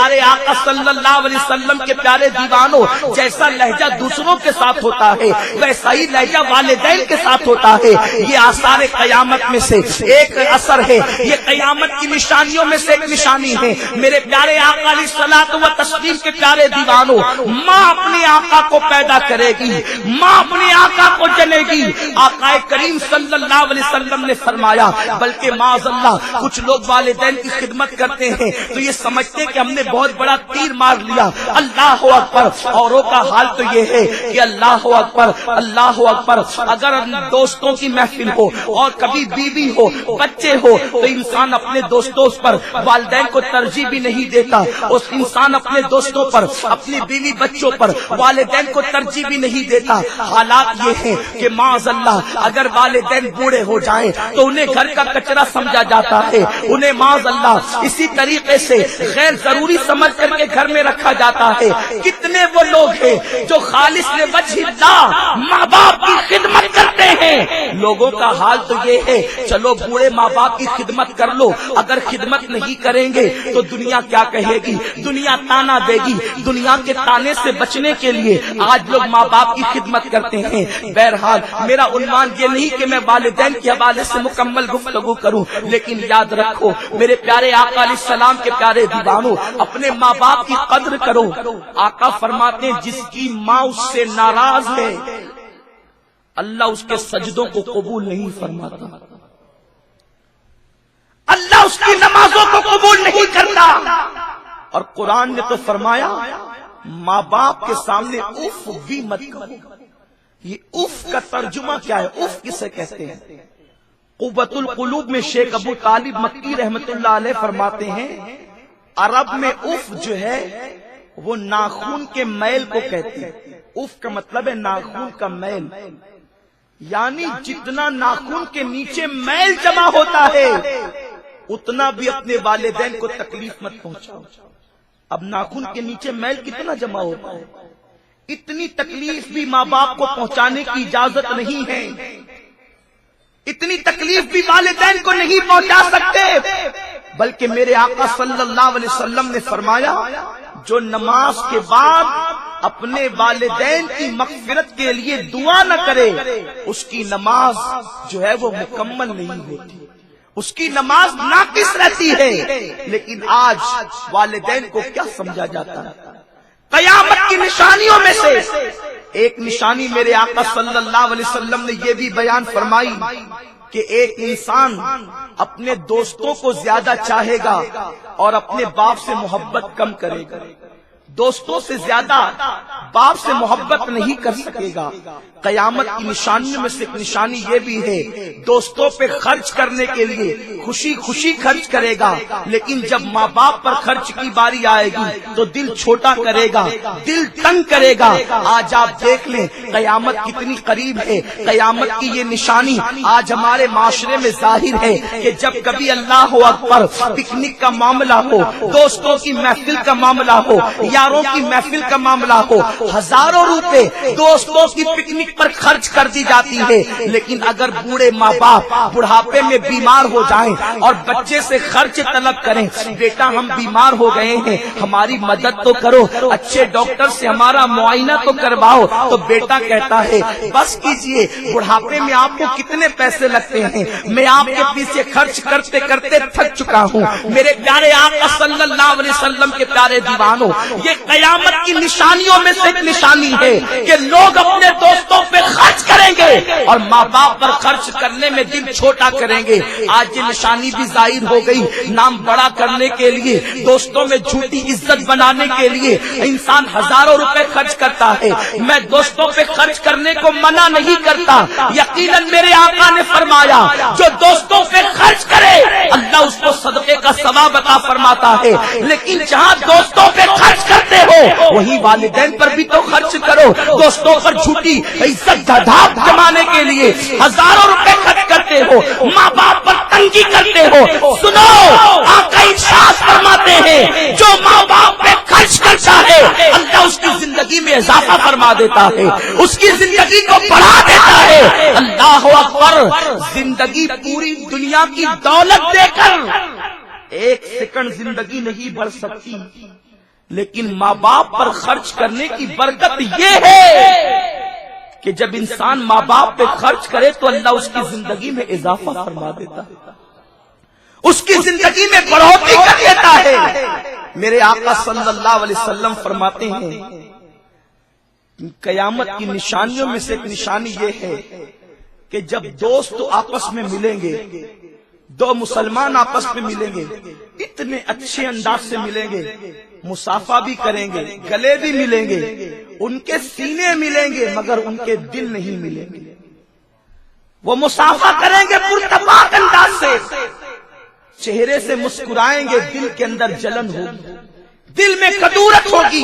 پیارے آقا صلی اللہ علیہ وسلم کے پیارے دیوانوں، جیسا لہجہ دوسروں کے ساتھ ہوتا ہے ویسا ہی لہجہ والدین کے ساتھ ہوتا ہے۔ یہ آثار قیامت میں سے ایک اثر ہے، یہ قیامت کی نشانیوں میں سے ایک نشانی ہے۔ میرے پیارے آقا علیہ الصلوۃ والتسلیم کے پیارے دیوانوں، ماں اپنے آقا کو پیدا کرے گی، ماں اپنے آقا کو جنے گی۔ آقا کریم صلی اللہ علیہ وسلم نے فرمایا، بلکہ معاذ اللہ کچھ لوگ والدین کی خدمت کرتے ہیں تو یہ سمجھتے کہ ہم نے بہت بڑا تیر مار لیا۔ اللہ اکبر، اوروں کا حال تو یہ ہے کہ اللہ اکبر اللہ اکبر، اگر دوستوں کی محفل ہو اور کبھی بیوی ہو بچے ہو تو انسان اپنے دوستوں پر والدین کو ترجیح بھی نہیں دیتا، اس انسان اپنے دوستوں پر اپنی بیوی بچوں پر والدین کو ترجیح بھی نہیں دیتا۔ حالات یہ ہیں کہ معاذ اللہ اگر والدین بوڑھے ہو جائیں تو انہیں گھر کا کچرا سمجھا جاتا ہے، انہیں معاذ اللہ اسی طریقے سے غیر ضروری سمجھ کر کے گھر میں رکھا جاتا ہے۔ کتنے وہ لوگ ہیں جو خالص لوجہ اللہ ماں باپ کی خدمت کرتے ہیں۔ لوگوں کا حال تو یہ ہے، چلو بوڑھے ماں باپ کی خدمت کر لو، اگر خدمت نہیں کریں گے تو دنیا کیا کہے گی، دنیا تانا دے گی۔ دنیا کے تانے سے بچنے کے لیے آج لوگ ماں باپ کی خدمت کرتے ہیں۔ بہرحال میرا عنوان یہ نہیں کہ میں والدین کے حوالے سے مکمل گفتگو کروں، لیکن یاد رکھو میرے پیارے آقا علیہ السلام کے پیارے دیوانوں، اپنے ماں باپ کی قدر کرو۔ آقا فرماتے ہیں جس کی ماں اس سے ناراض ہے اللہ اس کے سجدوں کو قبول نہیں فرماتا، اللہ اس کی نمازوں کو قبول نہیں کرتا۔ اور قرآن نے تو فرمایا ماں باپ کے سامنے اف بھی مت کرو۔ یہ اف کا ترجمہ کیا ہے؟ اف کسے کہتے ہیں؟ قوت القلوب میں شیخ ابو طالب مکی رحمت اللہ علیہ فرماتے ہیں عرب میں اف جو ہے وہ ناخون کے میل کو کہتے ہیں۔ اف کا مطلب ہے ناخون کا میل، یعنی جتنا ناخون کے نیچے میل جمع ہوتا ہے اتنا بھی اپنے والدین کو تکلیف مت پہنچاؤ۔ اب ناخون کے نیچے میل کتنا جمع ہوتا ہے، اتنی تکلیف بھی ماں باپ کو پہنچانے کی اجازت نہیں ہے، اتنی تکلیف بھی والدین کو نہیں پہنچا سکتے۔ بلکہ میرے آقا صلی اللہ علیہ وسلم نے فرمایا جو نماز کے بعد اپنے والدین کی مغفرت کے لیے دعا نہ کرے اس کی نماز جو ہے وہ مکمل نہیں ہوتی، اس کی نماز ناقص رہتی ہے۔ لیکن آج والدین کو کیا سمجھا جاتا ہے؟ قیامت کی نشانیوں میں سے ایک نشانی میرے آقا صلی اللہ علیہ وسلم نے یہ بھی بیان فرمائی کہ ایک انسان اپنے دوستوں کو زیادہ چاہے گا اور اپنے باپ سے محبت کم کرے گا، دوستوں سے زیادہ باپ سے محبت نہیں کر سکے گا۔ قیامت کی نشانیوں میں سے ایک نشانی یہ بھی ہے دوستوں پہ خرچ کرنے کے لیے خوشی خوشی خرچ کرے گا، لیکن جب ماں باپ پر خرچ کی باری آئے گی تو دل چھوٹا کرے گا، دل تنگ کرے گا۔ آج آپ دیکھ لیں قیامت کتنی قریب ہے۔ قیامت کی یہ نشانی آج ہمارے معاشرے میں ظاہر ہے کہ جب کبھی اللہ اکبر پکنک کا معاملہ ہو، دوستوں کی محفل کا معاملہ ہو، یاروں کی محفل کا معاملہ ہو، ہزاروں روپے دوستوں کی پکنک پر خرچ کر دی جاتی ہے، لیکن اگر بوڑھے ماں باپ بڑھاپے میں بیمار ہو جائیں اور بچے سے خرچ طلب کریں، بیٹا ہم بیمار ہو گئے ہیں ہماری مدد تو کرو، اچھے ڈاکٹر سے ہمارا معائنہ تو کرواؤ، تو بیٹا کہتا ہے بس کیجئے، بڑھاپے میں آپ کو کتنے پیسے لگتے ہیں، میں آپ کے پیچھے خرچ کرتے کرتے تھک چکا ہوں۔ میرے پیارے آقا صلی اللہ علیہ وسلم کے پیارے دیوانوں، یہ قیامت کی نشانیوں میں سے ایک نشانی ہے کہ لوگ اپنے دوستوں پہ خرچ کریں گے اور ماں باپ پر خرچ کرنے میں دل چھوٹا کریں گے۔ آج یہ نشانی بھی ظاہر ہو گئی، نام بڑا کرنے کے لیے، دوستوں میں جھوٹی عزت بنانے کے لیے انسان ہزاروں روپے خرچ کرتا ہے۔ میں دوستوں پہ خرچ کرنے کو منع نہیں کرتا، یقیناً میرے آقا نے فرمایا جو دوستوں پہ خرچ کرے اللہ اس کو صدقے کا ثواب عطا فرماتا ہے، لیکن جہاں دوستوں پہ خرچ کرتے ہو وہی والدین پر بھی تو خرچ کرو۔ دوستوں پر جھوٹی عزت دھاپ جمانے کے لیے ہزاروں روپے خرچ کرتے ہو، ماں باپ پر تنگی کرتے ہو۔ سنو آقا ارشاد فرماتے ہیں جو ماں باپ پہ خرچ کرتا ہے اللہ اس کی زندگی میں اضافہ فرما دیتا ہے، اس کی زندگی کو بڑھا دیتا ہے۔ اللہ اکبر، زندگی پوری دنیا کی دولت دے کر ایک سیکنڈ زندگی نہیں بڑھ سکتی، لیکن ماں باپ پر خرچ کرنے کی برکت یہ ہے کہ جب انسان ماں باپ پہ خرچ کرے تو اللہ اس کی زندگی میں اضافہ فرما دیتا ہے، اس کی زندگی میں بڑھوتری کر دیتا ہے۔ میرے آقا صلی اللہ علیہ وسلم فرماتے ہیں قیامت کی نشانیوں میں سے ایک نشانی یہ ہے کہ جب دوست آپس میں ملیں گے، دو مسلمان آپس میں ملیں گے، اتنے اچھے انداز سے ملیں گے، مصافحہ بھی کریں گے، گلے بھی ملیں گے، ان کے سینے ملیں گے مگر ان کے دل نہیں ملیں گے۔ وہ مصافحہ کریں گے پرتپاک انداز سے، چہرے سے مسکرائیں گے، دل کے اندر جلن ہوگی، دل میں کدورت ہوگی،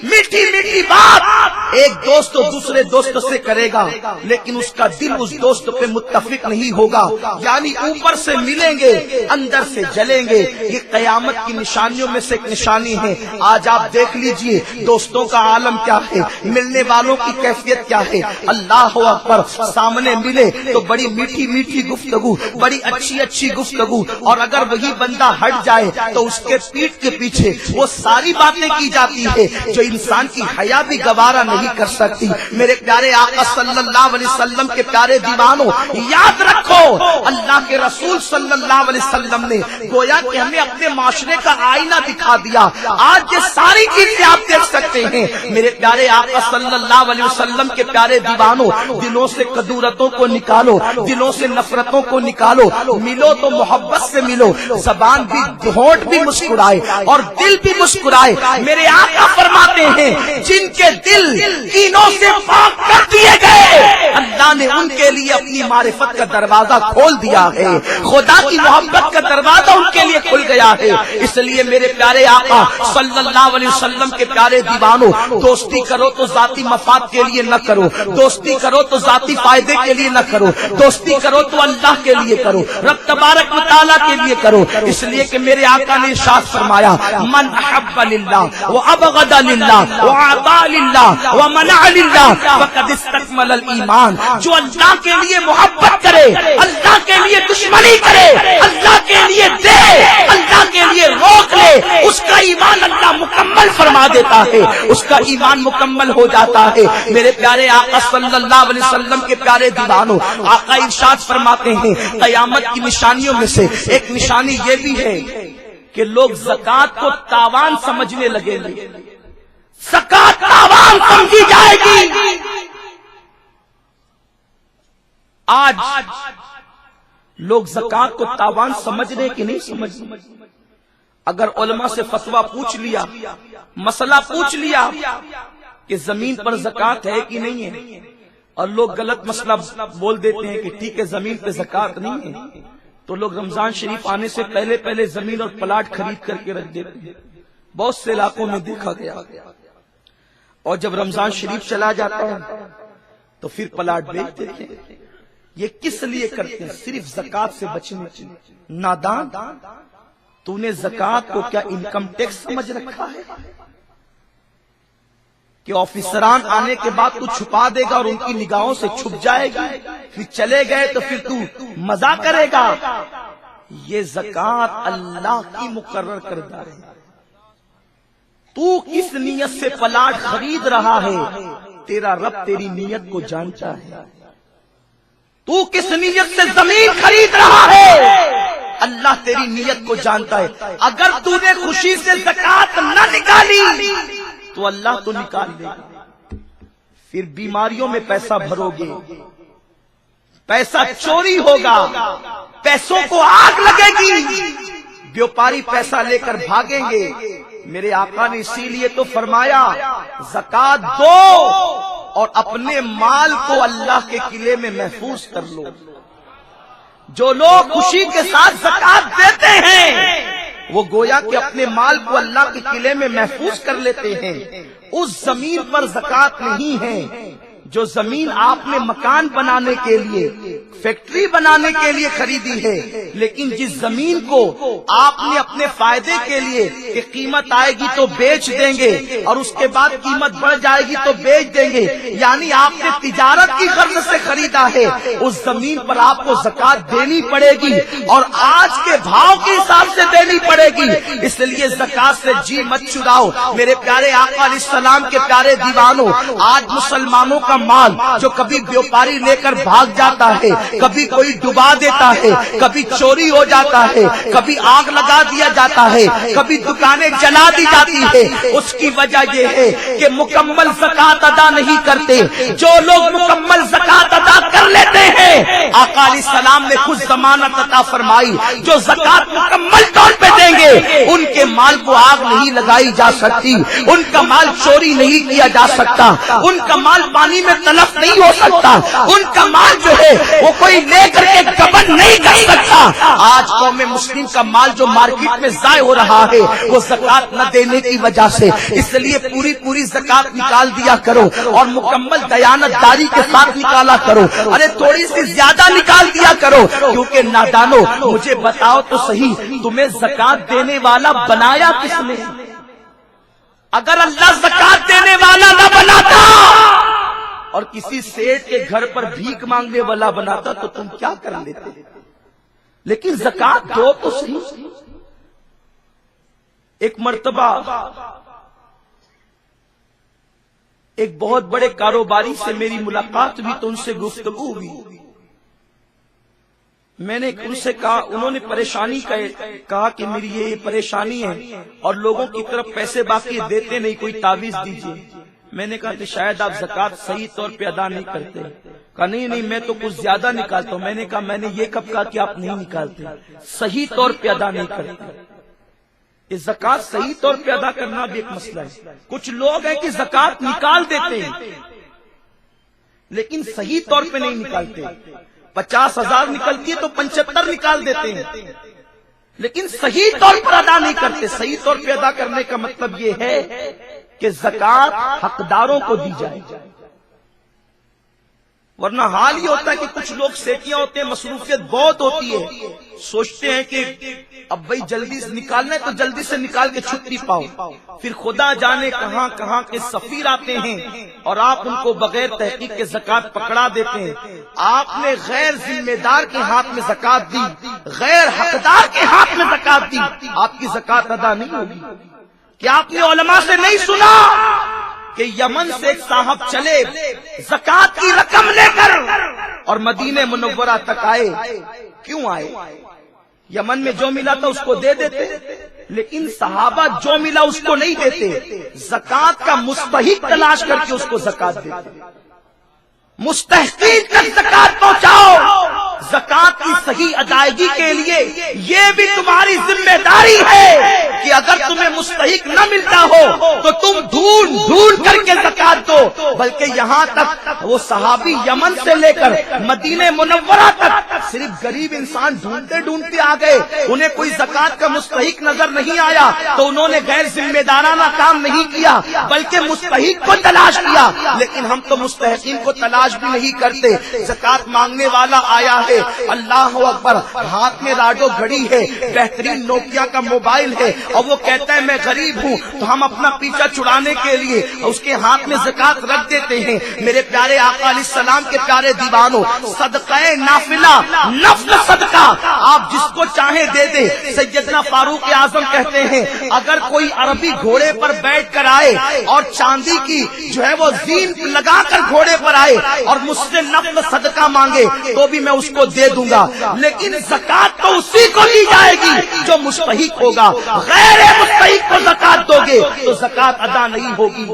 میٹھی میٹھی بات ایک دوست دوسرے دوست سے کرے گا لیکن اس کا دل اس دوست پہ متفق نہیں ہوگا، یعنی اوپر سے ملیں گے اندر سے جلیں گے۔ یہ قیامت کی نشانیوں میں سے ایک نشانی ہے۔ آج آپ دیکھ لیجئے دوستوں کا عالم کیا ہے، ملنے والوں کی کیفیت کیا ہے۔ اللہ اکبر، سامنے ملے تو بڑی میٹھی میٹھی گفتگو، بڑی اچھی اچھی گفتگو، اور اگر وہی بندہ ہٹ جائے تو اس کے پیٹھ کے پیچھے وہ ساری باتیں کی جاتی ہے جو انسان کی حیا بھی گوارا نہیں کر سکتی۔ میرے پیارے آقا صلی اللہ علیہ وسلم کے پیارے دیوانوں، یاد رکھو اللہ کے رسول صلی اللہ علیہ وسلم نے گویا کہ ہمیں اپنے معاشرے کا آئینہ دکھا دیا۔ آج یہ ساری چیزیں آپ دیکھ سکتے ہیں۔ میرے پیارے آقا صلی اللہ علیہ وسلم کے پیارے دیوانوں، دلوں سے کدورتوں کو نکالو، دلوں سے نفرتوں کو نکالو، ملو تو محبت سے ملو، زبان بھی ہونٹ بھی مسکرائے اور دل بھی مسکرائے۔ میرے آقا فرماتے ہیں جن کے دل کینوں سے پاک کر دیے گئے اللہ نے ان کے لیے اپنی معرفت کا دروازہ کھول دیا ہے، خدا کی محبت کا دروازہ ان کے لیے کھل گیا ہے۔ اس لیے میرے پیارے آقا صلی اللہ علیہ وسلم کے پیارے دیوانوں، دوستی کرو تو ذاتی مفاد کے لیے نہ کرو، دوستی کرو تو ذاتی فائدے کے لیے نہ کرو، دوستی کرو تو اللہ کے لیے کرو، رب تبارک و تعالیٰ کے لیے کرو۔ اس لیے کہ میرے آقا نے ارشاد فرمایا من احب للہ وابغض للہ واعطى للہ ومنع للہ فقد استکمل الایمان۔ جو اللہ کے لیے محبت کرے، اللہ کے لیے دشمنی کرے، اللہ کے لیے دے، اللہ کے لیے روک لے، اس کا ایمان اللہ مکمل فرما دیتا ہے، اس کا ایمان مکمل ہو جاتا ہے۔ میرے پیارے آقا صلی اللہ علیہ وسلم کے پیارے دیوانوں، آقا ارشاد فرماتے ہیں قیامت کی نشانیوں میں سے ایک نشانی یہ بھی ہے کہ لوگ زکوٰۃ کو تاوان سمجھنے لگیں گے، زکوٰۃ تاوان سمجھی جائے گی۔ آج لوگ زکوٰۃ کو تاوان سمجھ رہے کہ نہیں سمجھ رہے؟ اگر علماء سے فتویٰ پوچھ لیا، مسئلہ پوچھ لیا کہ زمین پر زکوٰۃ ہے کہ نہیں ہے، اور لوگ غلط مسئلہ بول دیتے ہیں کہ ٹھیک ہے زمین پہ زکوٰۃ نہیں ہے، تو لوگ رمضان شریف آنے سے پہلے پہلے زمین اور پلاٹ خرید کر کے رکھ دیتے ہیں۔ بہت سے علاقوں میں دیکھا گیا، اور جب رمضان شریف چلا جاتا ہے تو پھر پلاٹ بیچ دیتے ہیں۔ یہ کس لیے کرتے ہیں؟ صرف زکوٰۃ سے بچنے کے لیے۔ نادان، تو نے زکوٰۃ کو کیا انکم ٹیکس سمجھ رکھا ہے کہ آفیسران آنے کے بعد تو چھپا دے گا اور ان کی نگاہوں سے چھپ جائے گی، پھر چلے گئے تو پھر تو مزہ کرے گا؟ یہ زکوٰۃ اللہ کی مقرر کردہ ہے۔ تو کس نیت سے پلاٹ خرید رہا ہے تیرا رب تیری نیت کو جانتا ہے۔ تو کس نیت سے زمین خرید رہا ہے اللہ تیری نیت کو جانتا ہے۔ اگر تو نے خوشی سے زکوٰۃ نہ نکالی تو اللہ تو نکال دے گا، پھر بیماریوں میں پیسہ بھرو گے، پیسہ چوری ہوگا، پیسوں کو آگ لگے گی، بیوپاری پیسہ لے کر بھاگیں گے۔ میرے آقا نے اسی لیے تو فرمایا زکوٰۃ دو اور اپنے مال کو اللہ کے قلعے میں محفوظ کر لو۔ جو لوگ خوشی کے ساتھ زکوٰۃ دیتے ہیں وہ گویا کہ اپنے مال کو اللہ کے قلعے میں محفوظ کر لیتے ہیں۔ اس زمین پر زکوٰۃ نہیں ہے جو زمین آپ نے مکان بنانے کے لیے، فیکٹری بنانے کے لیے خریدی ہے، لیکن جس زمین کو آپ نے اپنے فائدے کے لیے کہ قیمت آئے گی تو بیچ دیں گے اور اس کے بعد قیمت بڑھ جائے گی تو بیچ دیں گے، یعنی آپ نے تجارت کی غرض سے خریدا ہے، اس زمین پر آپ کو زکات دینی پڑے گی اور آج کے بھاؤ کے حساب سے دینی پڑے گی۔ اس لیے زکات سے جی مت چراؤ میرے پیارے آقا علیہ السلام کے پیارے دیوانوں۔ آج مسلمانوں کا مال جو کبھی بیوپاری لے کر بھاگ جاتا ہے، کبھی کوئی ڈبا دیتا ہے، کبھی چوری ہو جاتا ہے، کبھی آگ لگا دیا جاتا ہے، کبھی دکانیں جلا دی جاتی ہے، اس کی وجہ یہ ہے کہ مکمل زکات ادا نہیں کرتے۔ جو لوگ مکمل زکات ادا کر لیتے ہیں، آقا علیہ السلام نے خود ضمانت عطا فرمائی، جو زکات مکمل طور پہ دیں گے ان کے مال کو آگ نہیں لگائی جا سکتی، ان کا مال چوری نہیں کیا جا سکتا، ان کا مال پانی میں تلف نہیں ہو سکتا، ان کا مال جو ہے وہ کوئی لے کر کے گبن نہیں کر سکتا۔ آج قوم مسلم کا مال جو مارکیٹ میں ضائع ہو رہا ہے وہ زکات نہ دینے کی وجہ سے، اس لیے پوری زکات نکال دیا کرو اور مکمل دیانت داری کے ساتھ نکالا کرو۔ ارے تھوڑی سی زیادہ نکال دیا کرو، کیونکہ نادانو مجھے بتاؤ تو صحیح، تمہیں زکات دینے والا بنایا کس نے؟ اگر اللہ زکات دینے والا نہ بناتا اور کسی سیٹ کے گھر پر بھیک مانگنے والا بناتا تو تم کیا کر لیتے؟ لیکن زکات دو تو صحیح۔ ایک مرتبہ ایک بہت بڑے کاروباری سے میری ملاقات ہوئی تو ان سے گفتگو ہوئی۔ میں نے ان سے کہا، انہوں نے پریشانی کہا کہ میری یہ پریشانی ہے اور لوگوں کی طرف پیسے باقی دیتے نہیں، کوئی تعویذ دیجیے۔ میں نے کہا کہ شاید آپ زکات صحیح طور پہ ادا نہیں کرتے۔ کہا نہیں میں تو کچھ زیادہ نکالتا ہوں۔ میں نے کہا میں نے یہ کب کہا کہ آپ نہیں نکالتے، صحیح طور پہ ادا نہیں کرتے۔ یہ زکات صحیح طور پہ ادا کرنا بھی ایک مسئلہ ہے۔ کچھ لوگ ہیں کہ زکات نکال دیتے ہیں لیکن صحیح طور پہ نہیں نکالتے۔ 50,000 نکلتی ہے تو 75 نکال دیتے ہیں لیکن صحیح طور پر ادا نہیں کرتے۔ صحیح طور پہ ادا کرنے کا مطلب یہ ہے کہ زکات حقداروں کو دی جائے، ورنہ حال یہ ہوتا ہے کہ کچھ لوگ سیٹیاں ہوتے ہیں، مصروفیت بہت ہوتی ہے، سوچتے ہیں کہ اب بھائی جلدی سے نکالنا ہے تو جلدی سے نکال کے چھٹی پاؤ، پھر خدا جانے کہاں کہاں کے سفیر آتے ہیں اور آپ ان کو بغیر تحقیق کے زکات پکڑا دیتے ہیں۔ آپ نے غیر ذمہ دار کے ہاتھ میں زکات دی، غیر حقدار کے ہاتھ میں زکات دی، آپ کی زکات ادا نہیں ہوگی۔ کیا آپ نے علماء سے نہیں سنا کہ یمن سے ایک صاحب چلے زکات کی رقم لے کر اور مدینہ منورہ تک آئے؟ کیوں آئے؟ یمن میں جو ملا تھا اس کو دے دیتے، لیکن صحابہ جو ملا اس کو نہیں دیتے، زکات کا مستحق تلاش کر کے اس کو زکات دیتے۔ مستحقین تک زکات پہنچاؤ۔ زکات کی صحیح ادائیگی کے لیے یہ بھی تمہاری ذمہ داری ہے کہ اگر تمہیں مستحق نہ ملتا ہو تو تم ڈھونڈ کر کے زکات دو۔ بلکہ یہاں تک وہ صحابی یمن سے لے کر مدینہ منورہ تک صرف غریب انسان ڈھونڈتے آ گئے، انہیں کوئی زکات کا مستحق نظر نہیں آیا تو انہوں نے غیر ذمہ دارانہ کام نہیں کیا بلکہ مستحق کو تلاش کیا۔ لیکن ہم تو مستحقین کو تلاش بھی نہیں کرتے۔ زکات مانگنے والا آیا ہے، اللہ اکبر، ہاتھ میں راڈو گھڑی ہے، بہترین نوکیا کا موبائل ہے اور وہ کہتا ہے میں غریب ہوں، تو ہم اپنا پیچھا چھڑانے کے لیے اس کے ہاتھ میں زکات رکھ دیتے ہیں۔ میرے پیارے آقا علیہ السلام کے پیارے دیوانوں، صدقہ نافلہ، نفل صدقہ آپ جس کو چاہیں دے دیں۔ سیدنا فاروق اعظم کہتے ہیں اگر کوئی عربی گھوڑے پر بیٹھ کر آئے اور چاندی کی جو ہے وہ زین لگا کر گھوڑے پر آئے اور مجھ سے نفل صدقہ مانگے تو بھی میں اس کو دے دوں گا، لیکن زکات تو اسی کو دی جائے گی جو مستحق ہوگا۔ غیر مستحق کو زکات دو گے تو زکات ادا نہیں ہوگی۔